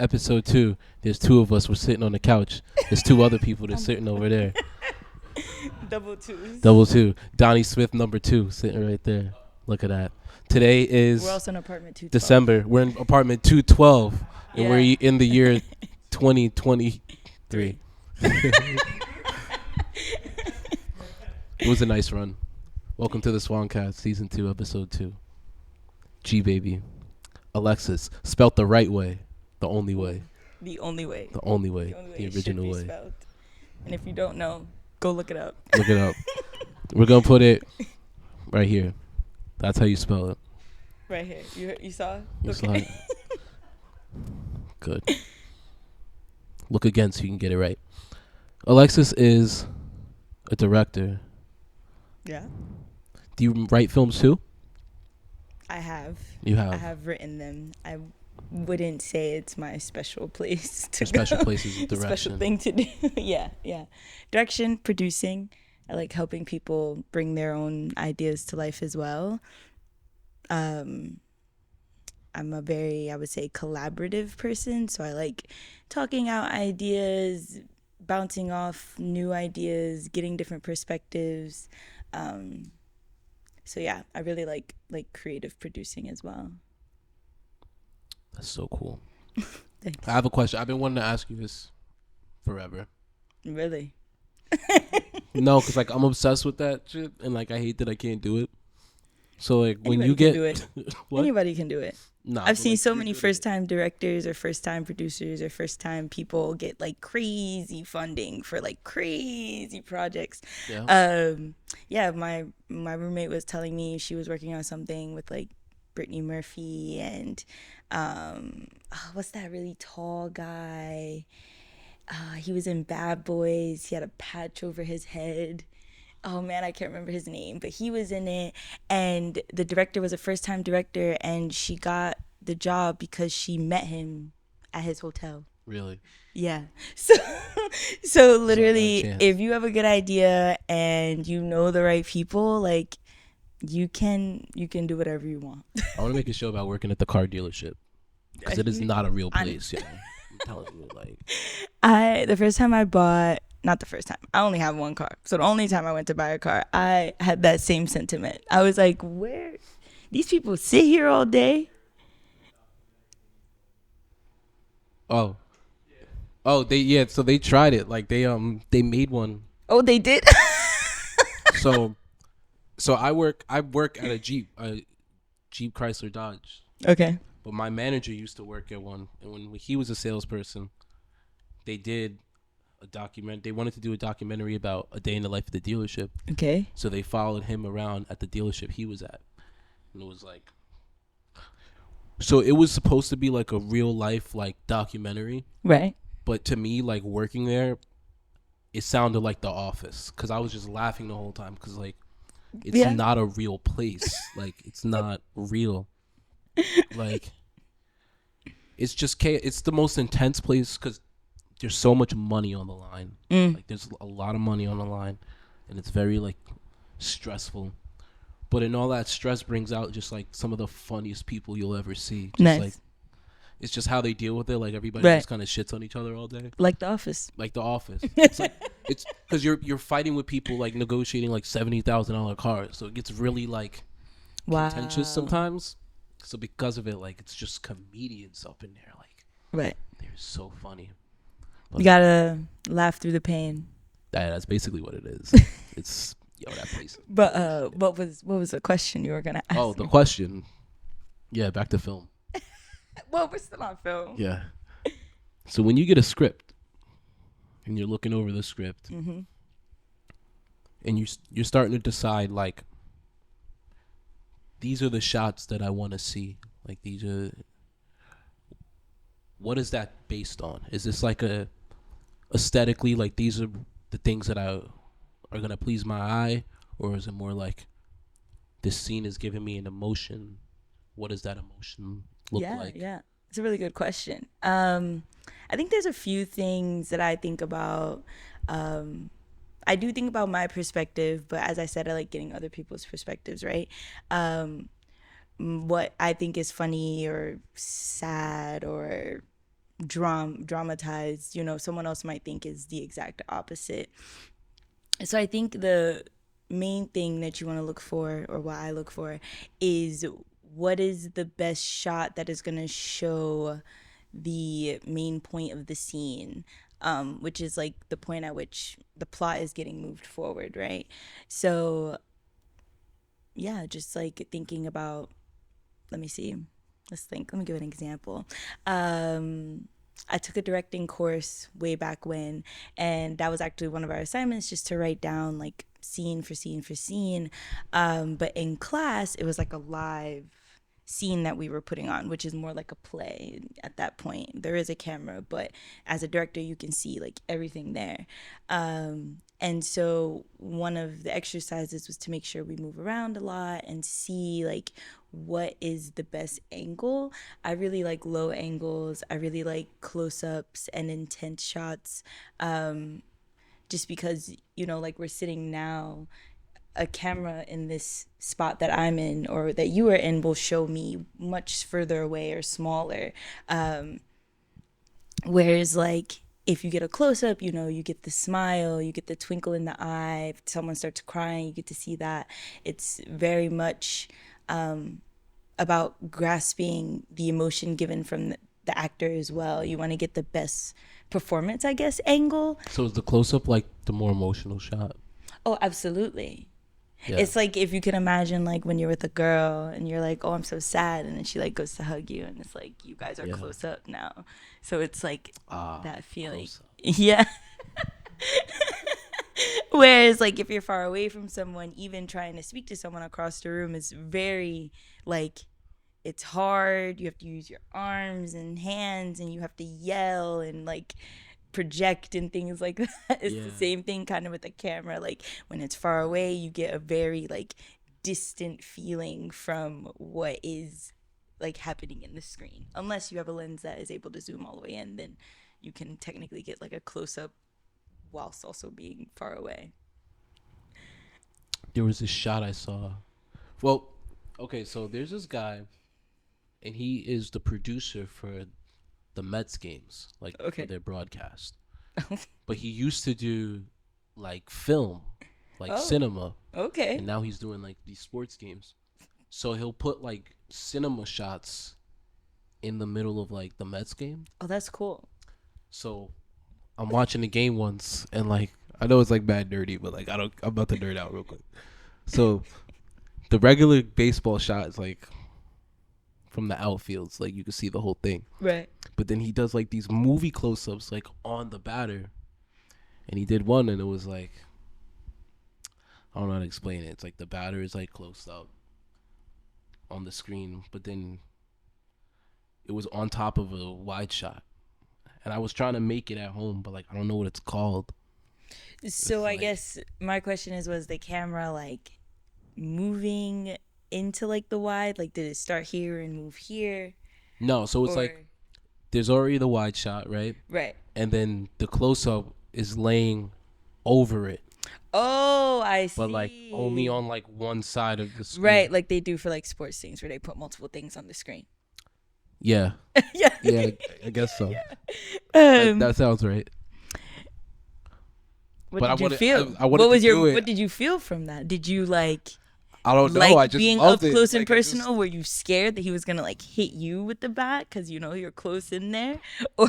episode 2. There's 2 of us. We're sitting on the couch. There's 2 other people that's sitting over there. Double twos. Double 2. Donnie Smith, number 2, sitting right there. Look at that. Today is We're also in apartment 212. December. We're in apartment 212, and Yeah. we're in the year 2023. It was a nice run. Welcome to the 2wancast, season 2, episode 2. Gbaby. Alexis, spelt the right way. The only way. The only way. The only way. The it original should be way. spelled. And if you don't know, go look it up. Look it up. We're going to put it right here. That's how you spell it. Right here. You saw? You saw it? Good. Look again so you can get it right. Alexis is a director. Yeah. Do you write films too? I have. You have. I have written them. I wouldn't say it's my special place to Your special go. place is direction. Special thing to do. Yeah. Direction, producing. I like helping people bring their own ideas to life as well. I'm a very, I would say, collaborative person. So I like talking out ideas, bouncing off new ideas, getting different perspectives. So yeah, I really like creative producing as well. That's so cool. Thanks. I have a question. I've been wanting to ask you this forever. Really? No, because like I'm obsessed with that shit, and like I hate that I can't do it. So like when you get do it. what? Anybody can do it. Nah, I've seen like, so many first-time directors or first-time producers or first-time people get like crazy funding for like crazy projects. Yeah. My roommate was telling me she was working on something with like Brittany Murphy and what's that really tall guy? He was in Bad Boys. He had a patch over his head. Oh man, I can't remember his name, but he was in it, and the director was a first-time director, and she got the job because she met him at his hotel. Really? Yeah. So literally, if you have a good idea and you know the right people, like you can do whatever you want. I want to make a show about working at the car dealership because it is not a real place. I'm telling you, like. The first time I bought. Not the first time. I only have one car. So the only time I went to buy a car, I had that same sentiment. I was like, where? These people sit here all day? Oh, so they tried it. Like they made one. Oh, they did? So I work at a Jeep Chrysler Dodge. Okay. But my manager used to work at one, and when he was a salesperson, they did they wanted to do a documentary about a day in the life of the dealership. Okay. So they followed him around at the dealership he was at. And it was like, so it was supposed to be like a real life like documentary. Right. But to me, like working there, it sounded like The Office, because I was just laughing the whole time, because like it's not a real place. Like it's not real. Like it's just it's the most intense place because there's so much money on the line. Like there's a lot of money on the line, and it's very like stressful. But in all that stress brings out just like some of the funniest people you'll ever see. Just nice. Like it's just how they deal with it. Like everybody just kind of shits on each other all day. Like The Office. Like The Office. It's like it's because you're fighting with people like negotiating like $70,000 cars, so it gets really like contentious sometimes. So because of it, like it's just comedians up in there. Like they're so funny. But you gotta laugh through the pain. That's basically what it is. It's that place. But what was the question you were gonna ask? Oh, the question. Yeah, back to film. Well, we're still on film. Yeah. So when you get a script and you're looking over the script, and you're starting to decide like, these are the shots that I want to see. Like these are. What is that based on? Is this like a aesthetically, like these are the things that are gonna please my eye, or is it more like this scene is giving me an emotion? What does that emotion look like? Yeah, it's a really good question. I think there's a few things that I think about. I do think about my perspective, but as I said, I like getting other people's perspectives, right? What I think is funny or sad or dramatized, someone else might think is the exact opposite. So I think the main thing that you want to look for, or what I look for, is what is the best shot that is going to show the main point of the scene, which is like the point at which the plot is getting moved forward, right? So yeah, just like thinking about, let me see, let me give an example. I took a directing course way back when, and that was actually one of our assignments, just to write down like scene for scene for scene. But in class, it was like a live scene that we were putting on, which is more like a play at that point. There is a camera, but as a director, you can see like everything there. And so one of the exercises was to make sure we move around a lot and see like what is the best angle. I really like low angles. I really like close-ups and intense shots. Just because, like we're sitting now, a camera in this spot that I'm in or that you are in will show me much further away or smaller. Whereas like if you get a close up, you get the smile, you get the twinkle in the eye. If someone starts crying, you get to see that. It's very much about grasping the emotion given from the actor as well. You want to get the best performance, I guess, angle. So is the close up like the more emotional shot? Oh, absolutely. Yeah. It's like if you can imagine like when you're with a girl and you're like, oh, I'm so sad, and then she like goes to hug you, and it's like you guys are close up now. So it's like that feeling. Yeah. Whereas like if you're far away from someone, even trying to speak to someone across the room is very like, it's hard. You have to use your arms and hands, and you have to yell and like project and things like that. It's the same thing kind of with the camera. Like when it's far away, you get a very like distant feeling from what is like happening in the screen. Unless you have a lens that is able to zoom all the way in, then you can technically get like a close-up whilst also being far away. There was this shot I saw. Well, okay, so there's this guy, and he is the producer for the Mets games, like for their broadcast. But he used to do like film, like cinema. Okay. And now he's doing like these sports games. So he'll put like cinema shots in the middle of like the Mets game. Oh, that's cool. So I'm watching the game once, and like I know it's like bad nerdy, but like I'm about to nerd out real quick. So the regular baseball shot is like from the outfields, like you can see the whole thing. Right. But then he does like these movie close-ups like on the batter, and he did one, and it was like, I don't know how to explain it. It's like the batter is like close up on the screen, but then it was on top of a wide shot. And I was trying to make it at home, but like I don't know what it's called. So I guess my question is, was the camera like moving into like the wide? Like did it start here and move here? No, so it's like there's already the wide shot, right? Right. And then the close up is laying over it. Oh, I see. But like only on like one side of the screen. Right, like they do for like sports things where they put multiple things on the screen. Yeah. Yeah, I guess so. Yeah. That sounds right. What did you feel? What did you feel from that? Did you like? I don't know. Like I just being loved up close it. and personal. Were you scared that he was gonna like hit you with the bat because you're close in there? Or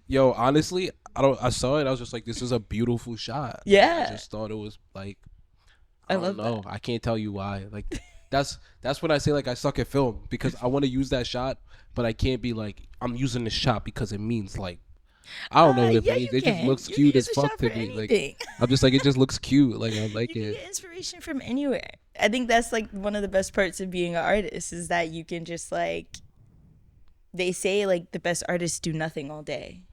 yo, honestly, I saw it. I was just like, this is a beautiful shot. Yeah. I just thought it was like, I don't know. I can't tell you why. Like that's when I say like I suck at film, because I want to use that shot, but I can't be like I'm using this shot because it means like, I don't know what it means. It just looks cute as fuck to me. Like I'm just like, it just looks cute. Like I like you it. can get inspiration from anywhere. I think that's like one of the best parts of being an artist is that you can just like, they say like the best artists do nothing all day.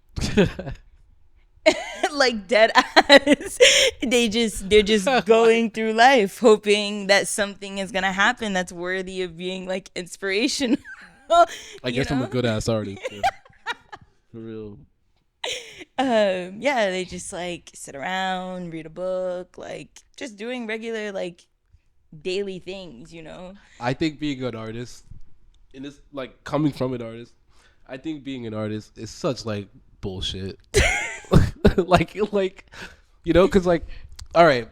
Like dead ass. They're just going through life hoping that something is gonna happen that's worthy of being like inspirational. I guess I'm a good ass artist. For real. Yeah, they just like sit around, read a book, like just doing regular like daily things, I think being an artist, and it's like coming from an artist, I think being an artist is such like bullshit. like because like, all right,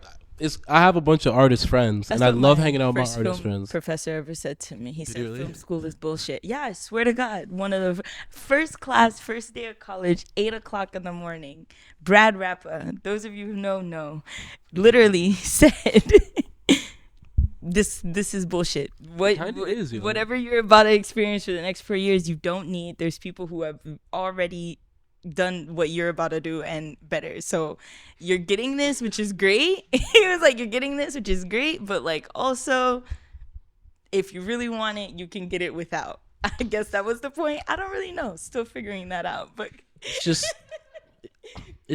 I have a bunch of artist friends, That's and I what love my hanging out with first my artist film friends. professor ever said to me. He Did said, you really? film school is bullshit. Yeah, I swear to God. One of the first class, first day of college, 8 o'clock in the morning. Brad Rappa, those of you who know, literally said, this is bullshit. Kind of is, Whatever you're about to experience for the next 4 years, you don't need. There's people who have already done what you're about to do and better. So you're getting this, which is great. He was like, you're getting this, which is great, but like also, if you really want it, you can get it without. I guess that was the point. I don't really know. Still figuring that out, but It's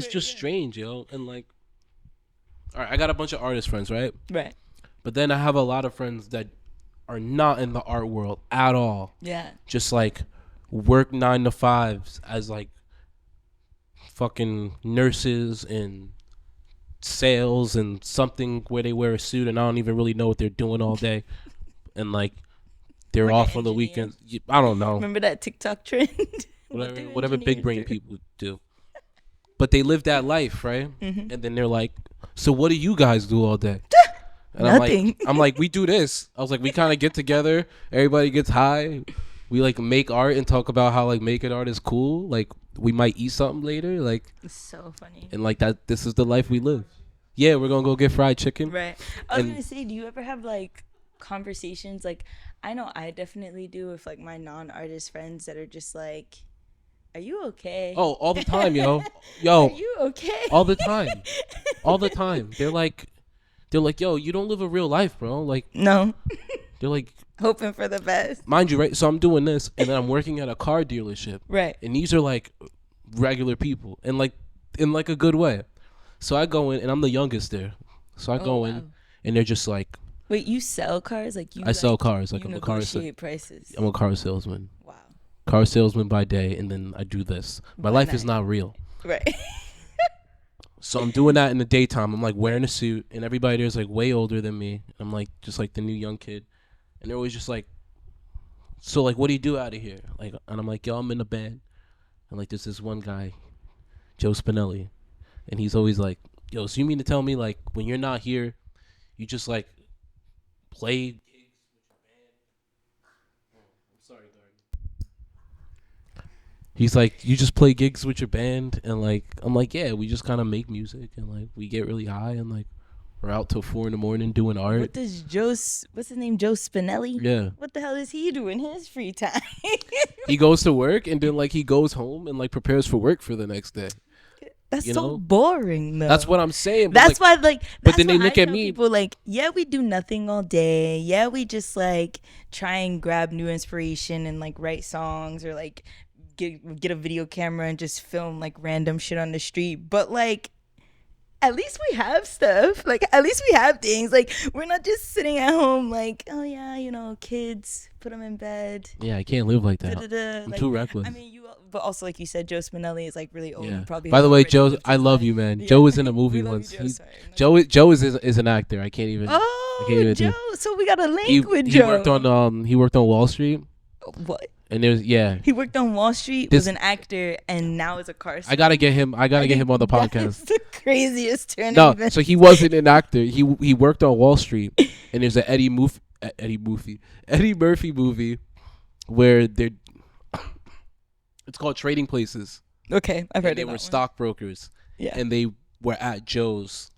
just strange, and like, all right, I got a bunch of artist friends, right? right. But then I have a lot of friends that are not in the art world at all. Yeah. Just like work 9 to 5s as like fucking nurses and sales and something where they wear a suit and I don't even really know what they're doing all day. And like they're Like off an on the engineer. weekends. I don't know. Remember that TikTok trend? What do Whatever big engineers brain do? people do. But they live that life, right? Mm-hmm. And then they're like, so what do you guys do all day? And Nothing. I'm like, we do this. I was like, we kind of get together. Everybody gets high. We like make art and talk about how like making art is cool. Like we might eat something later. Like, It's so funny. and like that. This is the life we live. Yeah, we're gonna go get fried chicken. Right. I was And- gonna say, do you ever have like conversations? Like, I know I definitely do with like my non-artist friends that are just like, "Are you okay? Oh, all the time, Are yo, you okay?" all the time, all the time. They're like, yo, you don't live a real life, bro. Like, No. they're like, Hoping for the best. mind you, right? So I'm doing this, and then I'm working at a car dealership. Right. And these are like regular people, and like in like a good way. So I go in, and I'm the youngest there. So I go wow. in, and they're just like, Wait, you sell cars? Like you? I sell like, cars. Like you I'm a car. negotiate prices. I'm a car salesman. Wow. Car salesman by day, and then I do this. My By life is night. not real. Right. So I'm doing that in the daytime. I'm like wearing a suit, and everybody there's like way older than me. I'm like just like the new young kid, and they're always just like, so like, what do you do out of here? Like, and I'm like, yo, I'm in a band, and like there's this one guy, Joe Spinelli, and he's always like, yo, so you mean to tell me like when you're not here, you just like play gigs with your band? I'm sorry, Gardy. He's like, you just play gigs with your band, and like I'm like, yeah, we just kind of make music, and like we get really high, and like we're out till 4 a.m. doing art. What does what's his name? Joe Spinelli? Yeah, What the hell is he doing in his free time? he goes to work, and then like he goes home and like prepares for work for the next day. That's You so know? boring, though. That's what I'm saying. But That's like, why, like, but that's then they why look I at tell me- People like, yeah, we do nothing all day. Yeah, we just like try and grab new inspiration and like write songs or like get a video camera and just film like random shit on the street. But like, at least we have stuff. Like, at least we have things. Like, we're not just sitting at home like, oh yeah, kids, put them in bed. yeah, I can't live like that. Da-da-da. I'm Like, too reckless. I mean, but also like you said, Joe Spinelli is like really old. Yeah. And probably By the way, already Joe, lived I his love life. you, man. Yeah. Joe was in a movie We love once. you, Joe. He- Sorry. I'm not- Joe is an actor. I can't even. Oh, can't even do- Joe. So we got a link He, with he Joe. worked on Wall Street, What? and there's He worked on Wall Street, This- was an actor, and now is a car. I gotta get him. I gotta get him on the That's podcast. the craziest turn. No, of events. so he wasn't an actor. He worked on Wall Street, and there's an Eddie Murphy movie where they're. It's called Trading Places. Okay, I've heard And they of were that one. stockbrokers, Yeah. and they were at Joe's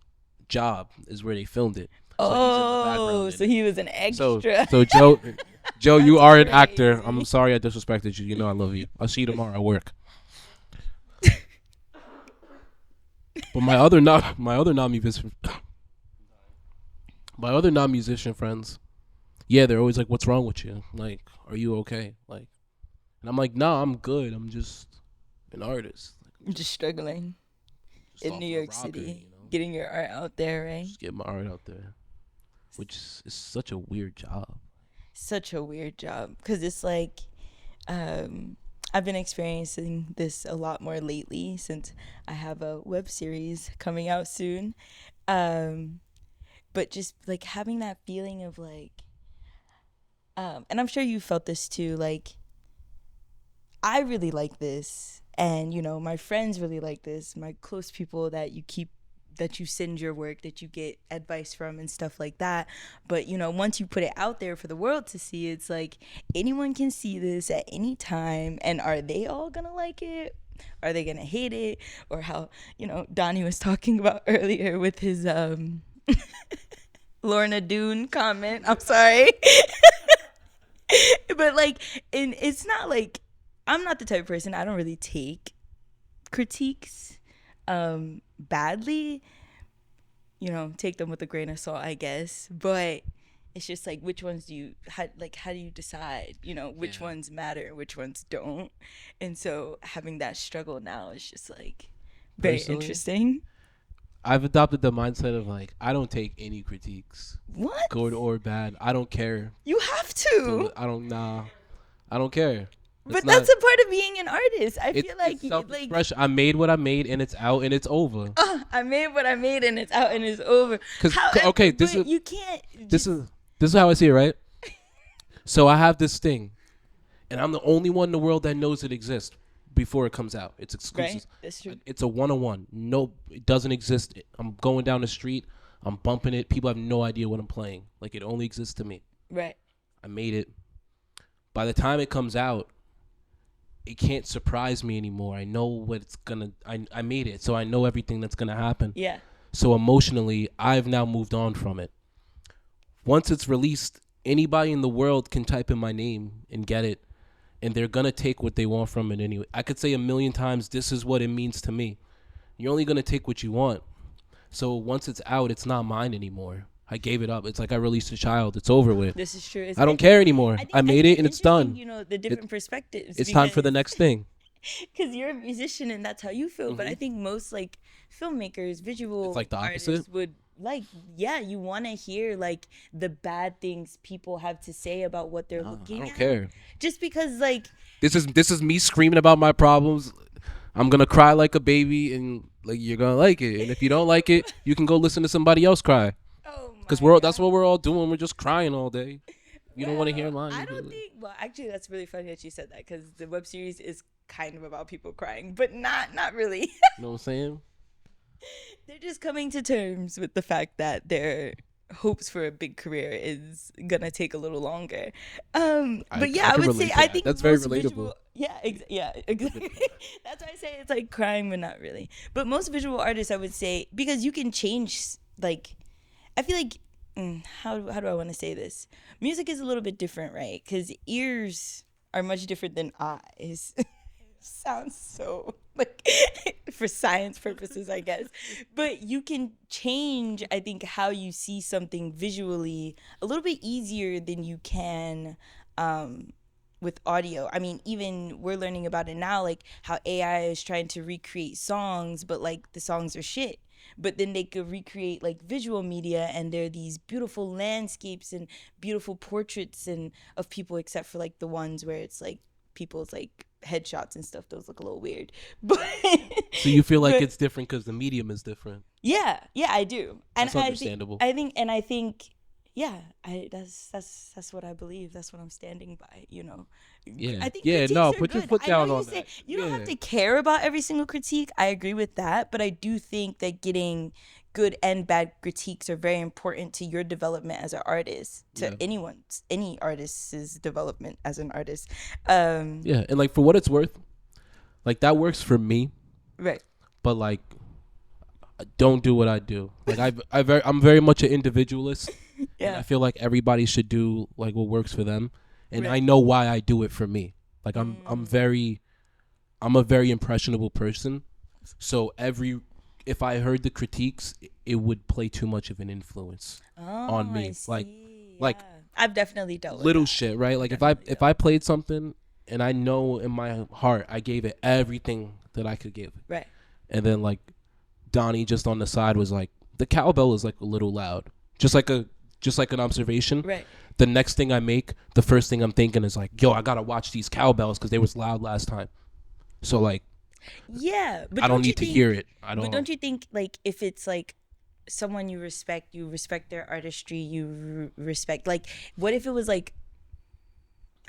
job is where they filmed it. Oh, in so it. he was an extra. So Joe, you That's are an actor. crazy. I'm sorry I disrespected you. You know I love you. I'll see you tomorrow at work. But my other non-musician friends, yeah, they're always like, "What's wrong with you? Like, are you okay?" Like, and I'm like, "Nah, I'm good. I'm just an artist. I'm just struggling Just in off New my York rocker, City, you know? getting your art out there, right? Just get my art out there, which is such a weird job." Such a weird job because it's like I've been experiencing this a lot more lately since I have a web series coming out soon, but just like having that feeling of like and I'm sure you felt this too, like I really like this, and you know, my friends really like this, my close people that you send your work, that you get advice from and stuff like that. But you know, once you put it out there for the world to see, it's like anyone can see this at any time. And are they all gonna like it? Are they gonna hate it? Or how, you know, Donnie was talking about earlier with his Lorna Doone comment. I'm sorry. But like, and it's not like, I'm not the type of person, I don't really take critiques badly, you know, take them with a grain of salt, I guess. But it's just like, which ones do you how do you decide, you know, which ones matter, which ones don't? And so having that struggle now is just like very Personally, interesting. I've adopted the mindset of like I don't take any critiques, What? good or bad. I don't care. You have So to. I don't nah. I don't care. But that's a part of being an artist. I feel like it's self-expression. I made what I made and it's out and it's over. I made what I made and it's out and it's over. Okay, this is you can't. this is how I see it, right? So I have this thing, and I'm the only one in the world that knows it exists before it comes out. It's exclusive. Right, that's true. It's a 101. No, it doesn't exist. I'm going down the street. I'm bumping it. People have no idea what I'm playing. Like, it only exists to me. Right. I made it. By the time it comes out, it can't surprise me anymore. I know what it's gonna. I made it, so I know everything that's gonna happen. Yeah. So emotionally, I've now moved on from it. Once it's released, anybody in the world can type in my name and get it, and they're gonna take what they want from it anyway. I could say 1,000,000 times, this is what it means to me. You're only gonna take what you want. So once it's out, it's not mine anymore. I gave it up. It's like I released a child. It's over with. This is true. I don't care anymore. I made it and it's done. You know, the different perspectives. It's time for the next thing. Because you're a musician and that's how you feel. Mm-hmm. But I think most like filmmakers, visual it's like the artists opposite. would like, you want to hear like the bad things people have to say about what they're looking at. I don't care. Just because like this is me screaming about my problems. I'm gonna cry like a baby, and like you're gonna like it. And if you don't like it, you can go listen to somebody else cry. Because that's what we're all doing. We're just crying all day. You don't want to hear mine. I don't think. Well, actually, that's really funny that you said that because the web series is kind of about people crying, but not really. You know what I'm saying? They're just coming to terms with the fact that their hopes for a big career is gonna take a little longer. But yeah, I would say I think that's very relatable. Exactly. That's why I say it's like crying, but not really. But most visual artists, I would say, because you can change like. I feel like, how do I want to say this? Music is a little bit different, right? Because ears are much different than eyes. Sounds so, like, for science purposes, I guess. But you can change, I think, how you see something visually a little bit easier than you can with audio. I mean, even we're learning about it now, like how AI is trying to recreate songs, but, like, the songs are shit. But then they could recreate like visual media and there are these beautiful landscapes and beautiful portraits and of people, except for like the ones where it's like people's like headshots and stuff. Those look a little weird. But so you feel like it's different because the medium is different. Yeah, I do. And that's understandable. I think that's what I believe. That's what I'm standing by, you know. Yeah. I think put your foot down on that. You don't have to care about every single critique. I agree with that, but I do think that getting good and bad critiques are very important to your development as an artist, to any artist's development as an artist. And like for what it's worth, like that works for me. Right. But like don't do what I do. Like I'm very much an individualist. Yeah. And I feel like everybody should do like what works for them. And I know why I do it for me. Like I'm a very impressionable person. So if I heard the critiques, it would play too much of an influence on me. Like I've definitely dealt with little that. shit, right? Like if I played something and I know in my heart I gave it everything that I could give. Right. And then like Donnie just on the side was like, the cowbell is like a little loud. Just like an observation. Right. The next thing I make, the first thing I'm thinking is like, yo, I gotta watch these cowbells because they was loud last time. So like, but I don't need to hear it. But don't you think like if it's like someone you respect their artistry, you respect. Like, what if it was like,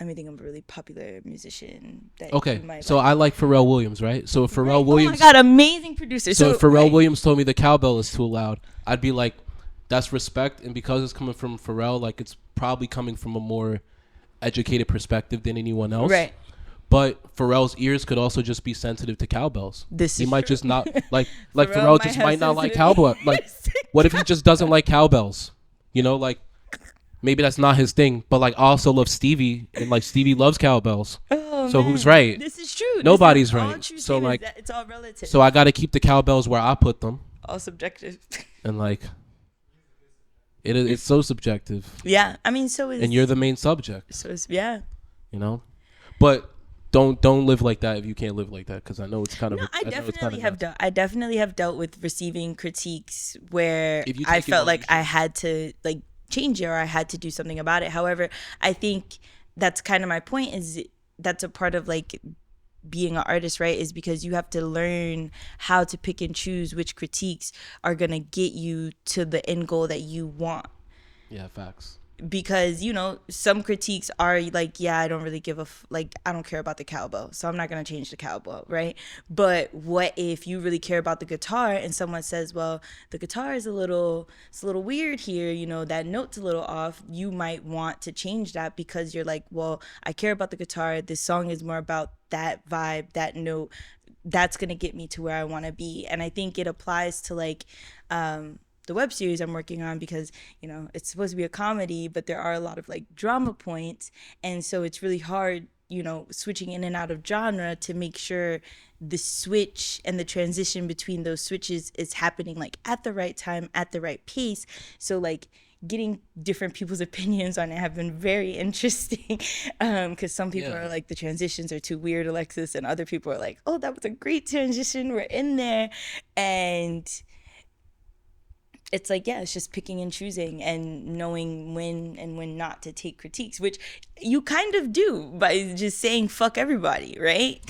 Let me think of a really popular musician that Okay, you might so like. I like Pharrell Williams, right? So if Pharrell Williams, Oh my god, amazing producer. so if Pharrell right. Williams told me the cowbell is too loud, I'd be like, that's respect, and because it's coming from Pharrell, like it's probably coming from a more educated perspective than anyone else. Right. But Pharrell's ears could also just be sensitive to cowbells. This He is might true. just not like Pharrell Pharrell just have might not like sensitive cowbell. Like, ears. what if he just doesn't like cowbells? You know, like maybe that's not his thing. But like, I also love Stevie, and like Stevie loves cowbells. Oh, So man. Who's right? This is true. Nobody's This is all right. true So statements like, that it's all relative. so I got to keep the cowbells where I put them, all subjective. and like, it's so subjective. Yeah, I mean, so is. And you're the main subject. So is yeah. You know, but don't live like that if you can't live like that, because I know it's kind of. No, I definitely have dealt with receiving critiques where I felt like I had to like change it or I had to do something about it. However, I think that's kind of my point, is that's a part of like being an artist, right? Is because you have to learn how to pick and choose which critiques are gonna get you to the end goal that you want. Yeah, facts. Because, you know, some critiques are like, yeah, I don't really give like, I don't care about the cowbell, so I'm not going to change the cowbell, right? But what if you really care about the guitar and someone says, well, the guitar is it's a little weird here, you know, that note's a little off. You might want to change that because you're like, well, I care about the guitar. This song is more about that vibe, that note. That's going to get me to where I want to be. And I think it applies to like, the web series I'm working on, because, you know, it's supposed to be a comedy, but there are a lot of like drama points. And so it's really hard, you know, switching in and out of genre to make sure the switch and the transition between those switches is happening like at the right time, at the right pace. So like getting different people's opinions on it have been very interesting, because some people are like, the transitions are too weird, Alexis, and other people are like, oh, that was a great transition, we're in there. And it's like, yeah, it's just picking and choosing and knowing when and when not to take critiques, which you kind of do by just saying fuck everybody, right?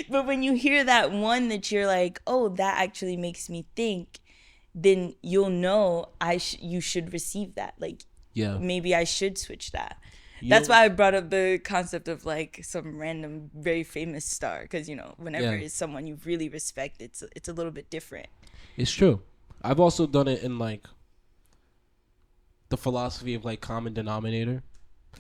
But when you hear that one that you're like, oh, that actually makes me think, then you'll know you should receive that. Like, yeah, maybe I should switch that. That's why I brought up the concept of like some random very famous star, because, you know, whenever it's someone you really respect, it's a little bit different. It's true. I've also done it in like the philosophy of like common denominator.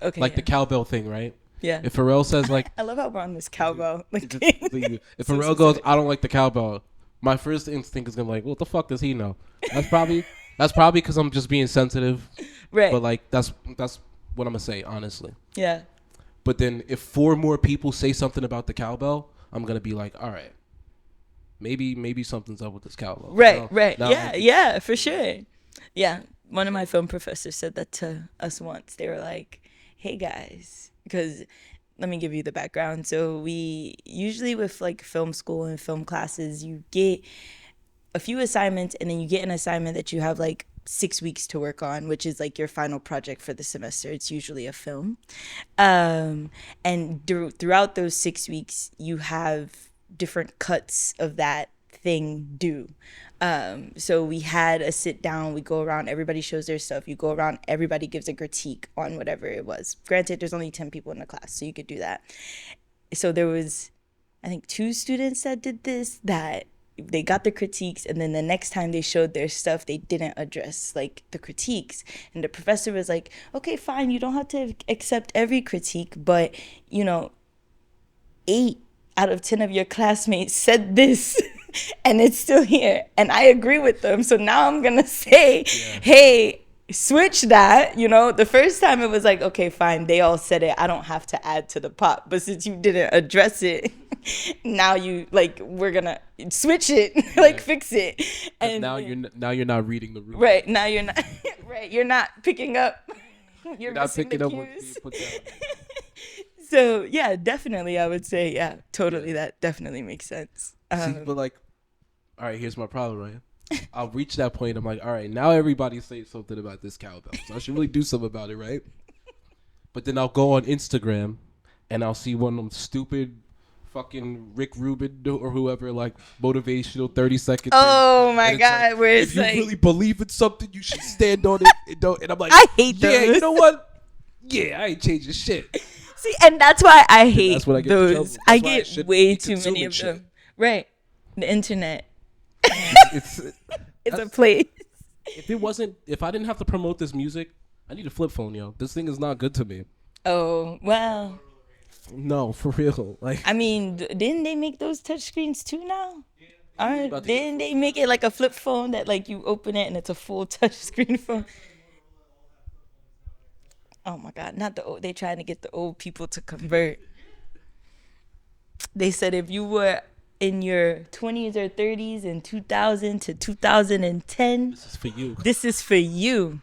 Okay. Like the cowbell thing, right? Yeah. If Pharrell says like, I love how we're on this cowbell. Like, if Pharrell goes, I don't like the cowbell, my first instinct is gonna be like, what the fuck does he know? That's probably because I'm just being sensitive. Right. But like that's what I'm gonna say, honestly. Yeah. But then if 4 more people say something about the cowbell, I'm gonna be like, all right. Maybe something's up with this cowbell. Right. Yeah, for sure. Yeah, one of my film professors said that to us once. They were like, hey, guys, because let me give you the background. So we usually with like film school and film classes, you get a few assignments and then you get an assignment that you have like 6 weeks to work on, which is like your final project for the semester. It's usually a film. And throughout those 6 weeks, you have different cuts of that thing due. So we had a sit down, we go around, everybody shows their stuff, you go around, everybody gives a critique on whatever it was. Granted, there's only 10 people in the class, so you could do that. So there was, I think, 2 students that did this, that they got the critiques, and then the next time they showed their stuff, they didn't address like the critiques. And the professor was like, okay, fine, you don't have to accept every critique, but, you know, 8 out of 10 of your classmates said this and it's still here, and I agree with them. So now I'm gonna say, hey, switch that. You know, the first time it was like, okay, fine, they all said it, I don't have to add to the pot. But since you didn't address it, now you like, we're gonna switch it, like fix it. And now you're not reading the room. Right, now you're not right, you're not picking up, you're not picking up what you put down. So, yeah, definitely, I would say, yeah, totally, that definitely makes sense. See, but, like, all right, here's my problem, right? I'll reach that point, I'm like, all right, now everybody say something about this cowbell, so I should really do something about it, right? But then I'll go on Instagram, and I'll see one of them stupid fucking Rick Rubin or whoever, like, motivational 30-second Oh, my God, like, where it's if you like, really believe in something, you should stand on it, and I'm like, I hate those. Yeah, you know what? Yeah, I ain't changing shit. See, and that's why I hate That's what I get those. I get way too many of shit. them. Right. The internet. It's It's a place. If I didn't have to promote this music, I need a flip phone, yo. This thing is not good to me. Oh, well. No, for real. Like, I mean, didn't they make those touchscreens too now? About to Didn't they make it like a flip phone that like you open it and it's a full touchscreen phone? Oh my God, not the old. They trying to get the old people to convert. They said if you were in your 20s or 30s in 2000 to 2010, this is for you. this is for you.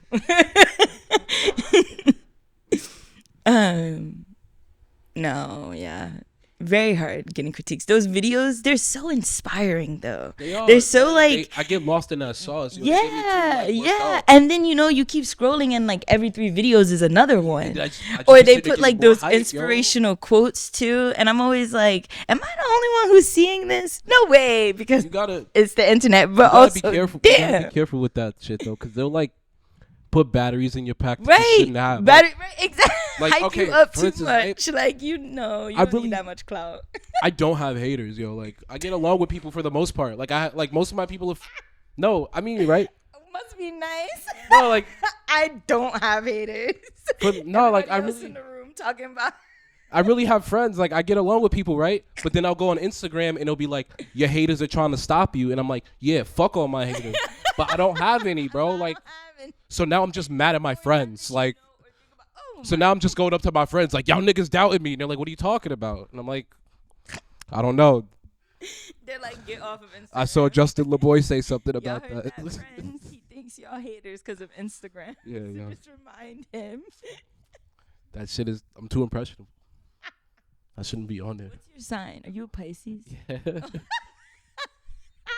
No, yeah. Very hard getting critiques. Those videos, they're so inspiring though. They're so like I get lost in that sauce. You yeah, know, they get me too, like, yeah. And then you keep scrolling and like every 3 videos is another one. I just Or be they sitting there put like getting more those hype, inspirational quotes too. And I'm always like, am I the only one who's seeing this? No way, because it's the internet. But also, be careful. damn. You gotta be careful with that shit though, because they'll like put batteries in your pack that you Right. shouldn't have. Right, exactly. Like, Hype okay, you up for too instance, much. right? Like, you don't need that much clout. I don't have haters, yo. Like, I get along with people for the most part. Like most of my people have. No, I mean, right? Must be nice. No, like I don't have haters. But no, like Everybody else in the room talking about. I really have friends. Like, I get along with people, right? But then I'll go on Instagram and it'll be like, your haters are trying to stop you, and I'm like, yeah, fuck all my haters. But I don't have any, bro. Like, so now I'm just mad at my friends. Like, so now I'm just going up to my friends like, y'all niggas doubted me, and they're like, what are you talking about? And I'm like, I don't know. They're like, get off of Instagram. I saw Justin LeBoy say something about y'all heard that. Friends? He thinks y'all haters because of Instagram. Yeah, So yeah. just remind him. That shit is. I'm too impressionable. I shouldn't be on there. What's your sign? Are you a Pisces? Yeah.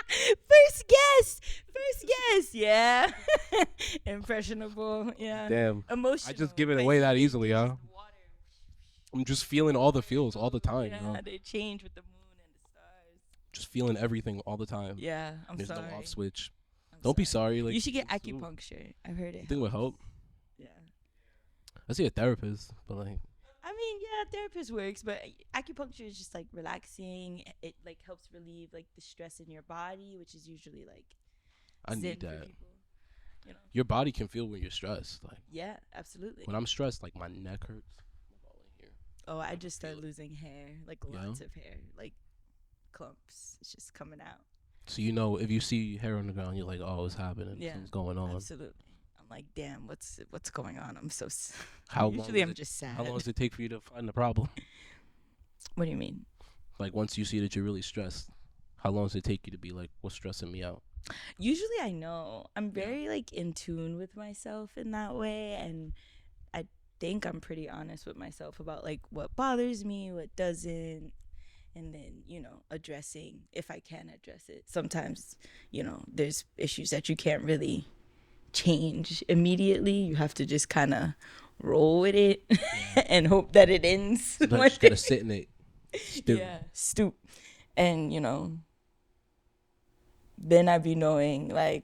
First guess. Yeah. Impressionable. Yeah. Damn. Emotional. I just give it away that easily, huh? I'm just feeling all the feels all the time. Yeah, You know? they change with the moon and the stars. Just feeling everything all the time. Yeah, I'm There's sorry. no off switch. Don't be sorry. Like, you should get it's still- acupuncture. I've heard it. I think would help. Yeah. I see a therapist, but like, I mean, yeah, therapist works, but acupuncture is just like relaxing. It like helps relieve like the stress in your body, which is usually like I zen need for that. people, you know. Your body can feel when you're stressed. Like, Yeah, absolutely. when I'm stressed, like my neck hurts. All in here. Oh, I just started losing hair, like Yeah? lots of hair, like clumps. It's just coming out. So you know, if you see hair on the ground, you're like, oh, it's happening. Yeah, Something's going on. Absolutely. I'm like, damn, what's going on? I'm so. Usually I'm just sad. How long does it take for you to find the problem? What do you mean? Like, once you see that you're really stressed, how long does it take you to be like, what's stressing me out? Usually I know. I'm very like in tune with myself in that way, and I think I'm pretty honest with myself about like what bothers me, what doesn't, and then, addressing if I can address it. Sometimes, there's issues that you can't really change immediately. You have to just kind of roll with it and hope that it ends. You just gotta sit in it. Stoop. And, then I'd be knowing, like,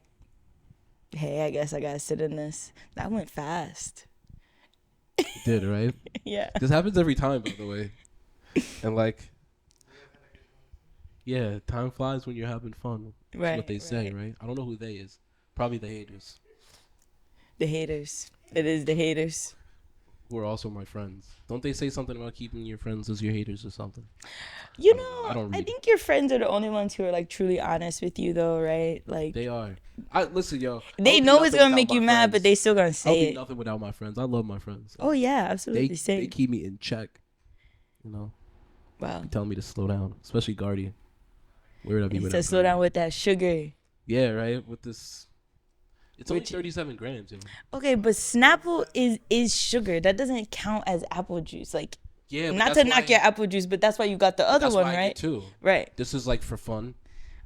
hey, I guess I gotta sit in this. That went fast. You did, right? Yeah. This happens every time, by the way. And, like, yeah, time flies when you're having fun. That's what they say, right? I don't know who they is. Probably the haters. The haters. It is the haters. Who are also my friends. Don't they say something about keeping your friends as your haters or something? I think your friends are the only ones who are like truly honest with you, though, right? Like they are. Listen, yo. They know it's gonna make you mad, but they still gonna say it. I'll be nothing without my friends. I love my friends. Oh yeah, absolutely. They keep me in check. Wow. They tell me to slow down, especially Gardy. Where would I be? He said slow down with that sugar. Yeah, right. With this. It's only 37 grams. Okay, but Snapple is sugar. That doesn't count as apple juice. Like, yeah, not to knock your apple juice, but that's why you got the other one, right? Too. Right. This is like for fun.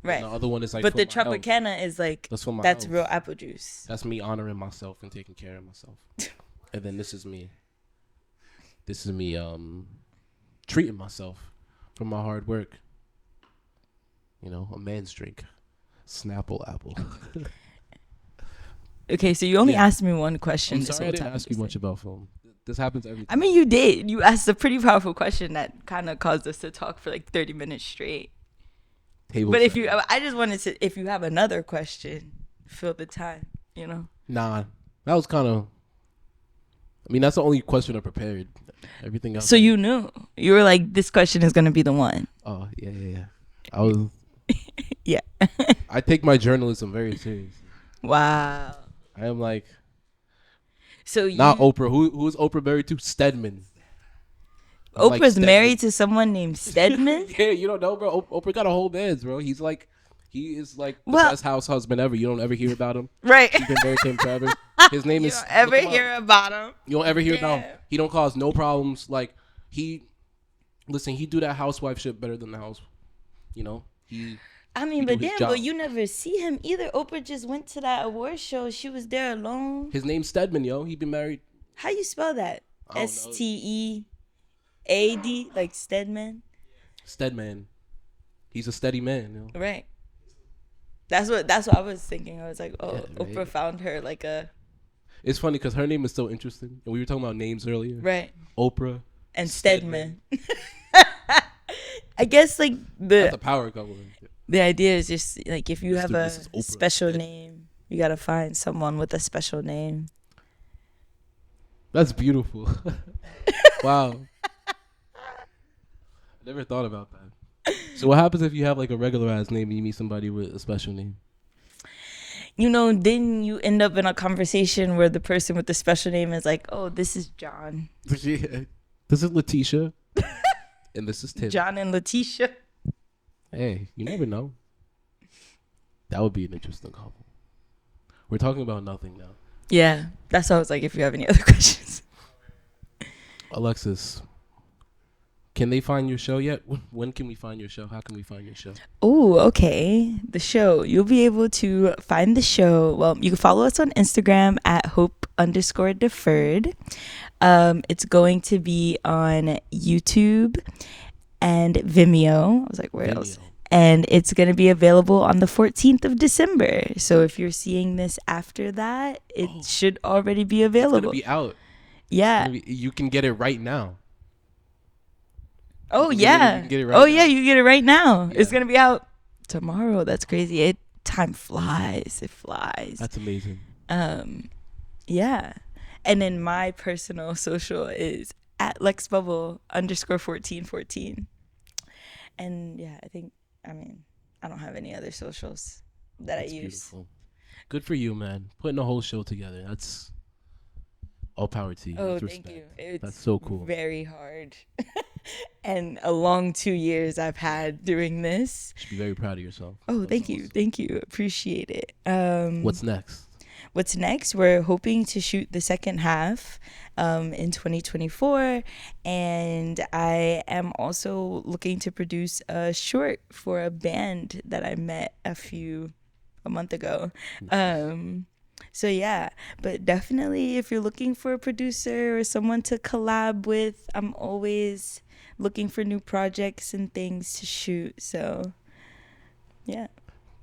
Right. And the other one is like. But the Tropicana is like. That's real apple juice. That's me honoring myself and taking care of myself. And then this is me. This is me treating myself for my hard work. A man's drink. Snapple apple. Okay, so you only asked me one question. I'm sorry I didn't ask you much about film. This happens every time. I mean, you did. You asked a pretty powerful question that kind of caused us to talk for like 30 minutes straight. But if you, I just wanted to, if you have another question, fill the time, you know? Nah, that was kind of, I mean, that's the only question I prepared. Everything else. So you knew. You were like, this question is going to be the one. Oh, yeah. I was. Yeah. I take my journalism very seriously. Wow. I am like. So not Oprah. Who is Oprah married to? Stedman. Oprah's like married to someone named Stedman? Yeah, you don't know, bro. Oprah got a whole man's, bro. He is like the best house husband ever. You don't ever hear about him. Right. He's been married to him forever. His name is. You don't ever hear about him. You don't ever hear about him. He don't cause no problems. Like he do that housewife shit better than the house. You know, but you never see him either. Oprah just went to that award show. She was there alone. His name's Stedman, yo. He been married. How you spell that? Stead, like Stedman. Stedman. He's a steady man, you know? Right. That's what I was thinking. I was like, oh, yeah, right. Oprah found her like a. It's funny because her name is so interesting, and we were talking about names earlier. Right. Oprah and Stedman. I guess like that's a power couple. The idea is just like if you have a special name, you gotta find someone with a special name. That's beautiful. Wow. I never thought about that. So what happens if you have like a regular ass name and you meet somebody with a special name? You know, then you end up in a conversation where the person with the special name is like, oh, this is John. Yeah. This is Letitia. And this is Tim. John and Letitia. Hey, you never know. That would be an interesting couple. We're talking about nothing now. Yeah. That's why I was like, if you have any other questions. Alexis, can they find your show yet? When can we find your show? How can we find your show? Oh, okay. The show. You'll be able to find the show. Well, you can follow us on Instagram at hope_deferred. It's going to be on YouTube and Vimeo. I was like, where else? And it's going to be available on the 14th of December. So if you're seeing this after that, it should already be available. It's going to be out. Yeah. You can get it right now. Oh, yeah. You can get it right now. Yeah, you can get it right now. Yeah. It's going to be out tomorrow. That's crazy. Time flies. It flies. That's amazing. Yeah. And then my personal social is at LexBubble_1414. And yeah, I don't have any other socials that I use. Beautiful. Good for you, man. Putting the whole show together. That's all power to you. Oh, thank you. That's so cool. Very hard. And a long 2 years I've had doing this. You should be very proud of yourself. Oh, thank you. Thank you. Appreciate it. What's next? What's next? We're hoping to shoot the second half in 2024. And I am also looking to produce a short for a band that I met a month ago. Nice. So yeah, but definitely if you're looking for a producer or someone to collab with, I'm always looking for new projects and things to shoot. So yeah.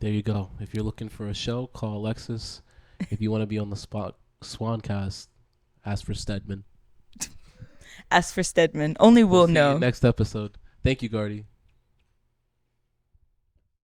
There you go. If you're looking for a show, call Alexis. If you want to be on the spot, Swancast, ask for Stedman. Ask for Stedman. Only we'll know. Next episode. Thank you, Gardy.